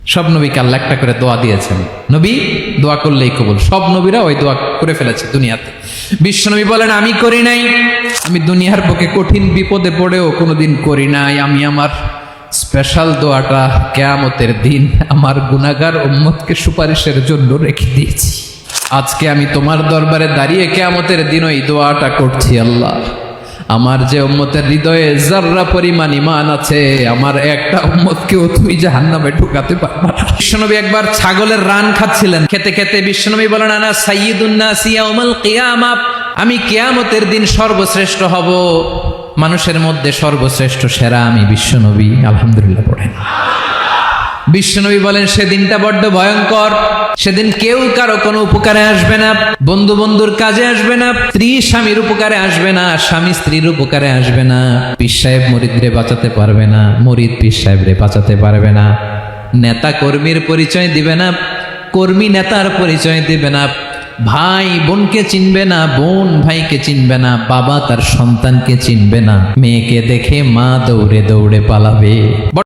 সব নবীকে আল্লাহ একটা করে দোয়া দিয়েছেন, নবী দোয়া করলেই কবুল। সব নবীরা ওই দোয়া করে ফেলেছে দুনিয়াতে। বিশ্বনবী বলেন আমি করি নাই, আমি দুনিয়ার পক্ষে কঠিন বিপদে পড়েও কোনোদিন করি নাই। আমি আমার স্পেশাল দোয়াটা কিয়ামতের দিন আমার গুনাহগার উম্মতকে সুপারিশের জন্য রেখে দিয়েছি। আজকে আমি তোমার দরবারে দাঁড়িয়ে কিয়ামতের দিন ওই দোয়াটা করছি, আল্লাহ আমার যে উম্মতের হৃদয়ে যাররা পরিমাণ ঈমান আছে, আমার একটা উম্মতকেও তুমি জাহান্নামে ঢুকাতে পারবে না। বিশ্বনবী একবার ছাগলের রান খাচ্ছিলেন, খেতে খেতে বিশ্বনবী বলেন আনা সাইয়্যিদুন নাসি ইয়াউমাল কিয়ামা, আমি কিয়ামতের দিন সর্বশ্রেষ্ঠ হব, মানুষের মধ্যে সর্বশ্রেষ্ঠ সেরা আমি বিশ্বনবী। আলহামদুলিল্লাহ পড়েন। বিশ্বনবী বলেন সেদিনটা বড্ড ভয়ঙ্কর, সেদিন কেউ কারো কোনো উপকারে আসবে না, বন্ধু বন্ধুর কাজে আসবে না, স্ত্রী স্বামীর উপকারে আসবে না, স্বামী স্ত্রীর উপকারে আসবে না, পীর সাহেব মুরিদরে বাঁচাতে পারবে না, মুরিদ পীর সাহেবরে বাঁচাতে পারবে না, নেতা কর্মীর পরিচয় দিবে না, কর্মী নেতার পরিচয় দিবে না, ভাই বোনকে চিনবে না, বোন ভাইকে চিনবে না, বাবা তার সন্তানকে চিনবে না, মেয়েকে দেখে মা দৌড়ে দৌড়ে পালাবে।